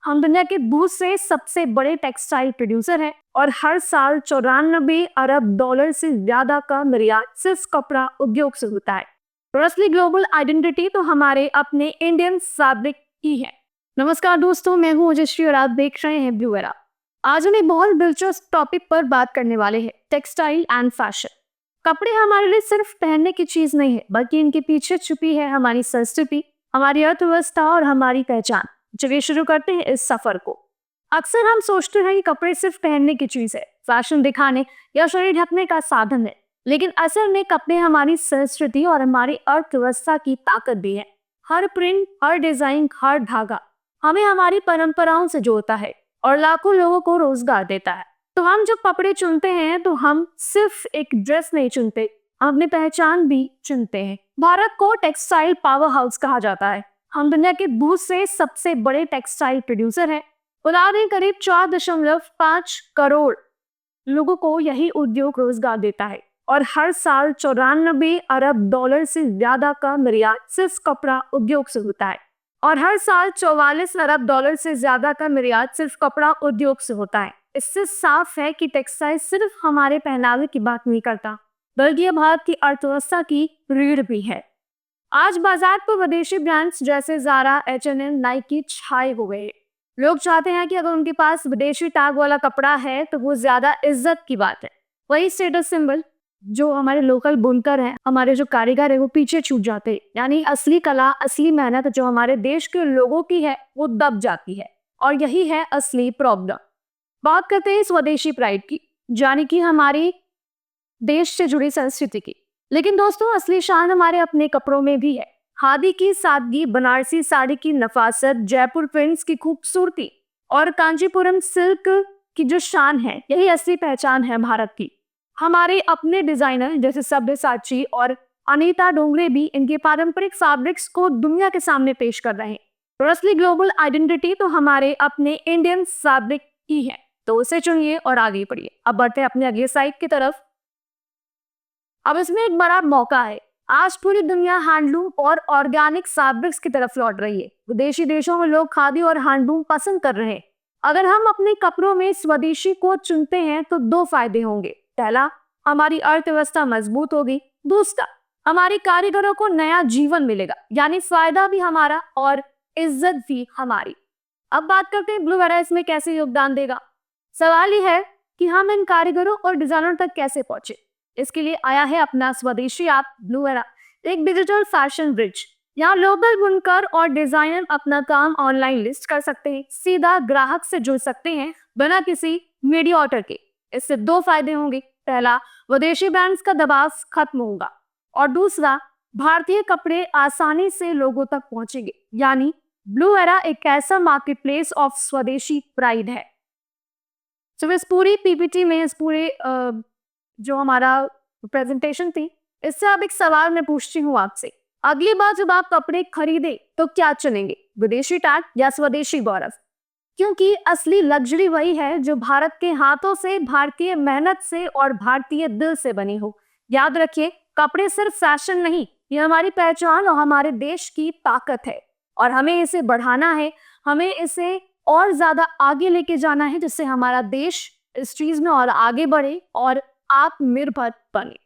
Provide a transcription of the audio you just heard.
हम दुनिया के दूसरे सबसे बड़े टेक्सटाइल प्रोड्यूसर हैं और हर साल 94 अरब डॉलर से ज्यादा का निर्यात सिर्फ कपड़ा उद्योग से होता है। और असली ग्लोबल आइडेंटिटी तो हमारे अपने इंडियन फैब्रिक ही है। नमस्कार दोस्तों, मैं हूं ओजस्वी और आप देख रहे हैं ब्लू एरा। आज हम एक बहुत दिलचस्प टॉपिक पर बात करने वाले हैं, टेक्सटाइल एंड फैशन। कपड़े हमारे लिए सिर्फ पहनने की चीज नहीं है, बल्कि इनके पीछे छुपी है हमारी संस्कृति, हमारी अर्थव्यवस्था और हमारी पहचान। चलिए शुरू करते हैं इस सफर को। अक्सर हम सोचते हैं कि कपड़े सिर्फ पहनने की चीज है, फैशन दिखाने या शरीर ढकने का साधन है, लेकिन असल में कपड़े हमारी संस्कृति और हमारी अर्थव्यवस्था की ताकत भी है। हर प्रिंट, हर डिजाइन, हर धागा हमें हमारी परंपराओं से जोड़ता है और लाखों लोगों को रोजगार देता है। तो हम जब कपड़े चुनते हैं तो हम सिर्फ एक ड्रेस नहीं चुनते, हम अपनी पहचान भी चुनते हैं। भारत को टेक्सटाइल पावर हाउस कहा जाता है। हम दुनिया के दूसरे सबसे बड़े टेक्सटाइल प्रोड्यूसर हैं। बता दें, करीब 4.5 करोड़ लोगों को यही उद्योग रोजगार देता है और हर साल 94 अरब डॉलर से ज्यादा का निर्यात सिर्फ कपड़ा उद्योग से होता है। और हर साल 44 अरब डॉलर से ज्यादा का निर्यात सिर्फ कपड़ा उद्योग से होता है। इससे साफ है कि टेक्सटाइल सिर्फ हमारे पहनावे की बात नहीं करता, बल्कि यह भारत की अर्थव्यवस्था की रीढ़ भी है। आज बाजार पर विदेशी ब्रांड्स जैसे ज़ारा, H&M, नाइकी छाए हुए हैं। लोग चाहते हैं कि अगर उनके पास विदेशी टैग वाला कपड़ा है तो वो ज्यादा इज्जत की बात है। वही स्टेटस सिंबल जो हमारे लोकल बुनकर हैं, हमारे जो कारीगर है, वो पीछे छूट जाते हैं। यानी असली कला, असली मेहनत जो हमारे देश के लोगों की है वो दब जाती है, और यही है असली प्रॉब्लम। बात करते हैं स्वदेशी प्राइड की, यानी कि हमारी देश से जुड़ी संस्कृति की। लेकिन दोस्तों, असली शान हमारे अपने कपड़ों में भी है। खादी की सादगी, बनारसी साड़ी की नफासत, जयपुर प्रिंट्स की खूबसूरती और कांचीपुरम सिल्क की जो शान है, यही असली पहचान है भारत की। हमारे अपने डिजाइनर जैसे सब्यसाची और अनीता डोंगरे भी इनके पारंपरिक फैब्रिक्स को दुनिया के सामने पेश कर रहे हैं। और असली ग्लोबल आइडेंटिटी तो हमारे अपने इंडियन फैब्रिक ही है। तो उसे चुनिए और आगे बढ़िए। अब बढ़ते हैं अपने अगले साइड की तरफ। अब इसमें एक बड़ा मौका है। आज पूरी दुनिया हैंडलूम और ऑर्गेनिक फैब्रिक्स की तरफ लौट रही है। विदेशी देशों में लोग खादी और हैंडलूम पसंद कर रहे हैं। अगर हम अपने कपड़ों में स्वदेशी को चुनते हैं तो 2 फायदे होंगे। पहला, हमारी अर्थव्यवस्था मजबूत होगी। दूसरा, हमारे कारीगरों को नया जीवन मिलेगा, यानी फायदा भी हमारा और इज्जत भी हमारी। अब बात करते हैं ब्लू एरा इसमें कैसे योगदान देगा। सवाल यह है कि हम इन कारीगरों और डिजाइनरों तक कैसे पहुंचे। इसके लिए आया है अपना स्वदेशी ऐप ब्लू एरा, एक डिजिटल फैशन ब्रिज। यहाँ लोकल बुनकर और डिजाइनर अपना काम ऑनलाइन लिस्ट कर सकते हैं, सीधा ग्राहक से जुड़ सकते हैं बिना किसी मीडिएटर के। इससे 2 फायदे होंगे। पहला, विदेशी ब्रांड्स का दबाव खत्म होगा, और दूसरा, भारतीय कपड़े आसानी से लोगों तक पहुंचेंगे। यानी ब्लू एरा एक ऐसा मार्केटप्लेस ऑफ स्वदेशी प्राइड है। तो इस पूरी पीपीटी में, इस पूरे जो हमारा प्रेजेंटेशन थी, इससे अब एक सवाल मैं पूछती हूँ आपसे। अगली बार जब आप कपड़े खरीदे तो क्या चुनेंगे, विदेशी टैग या स्वदेशी गौरव? क्योंकि असली लग्जरी वही है जो भारत के हाथों से, भारतीय मेहनत से और भारतीय दिल से बनी हो। याद रखिए, कपड़े सिर्फ फैशन नहीं, ये हमारी पहचान और हमारे देश की ताकत है, और हमें इसे बढ़ाना है, हमें इसे और ज्यादा आगे लेके जाना है, जिससे हमारा देश इस चीज में और आगे बढ़े और आत्मनिर्भर बने।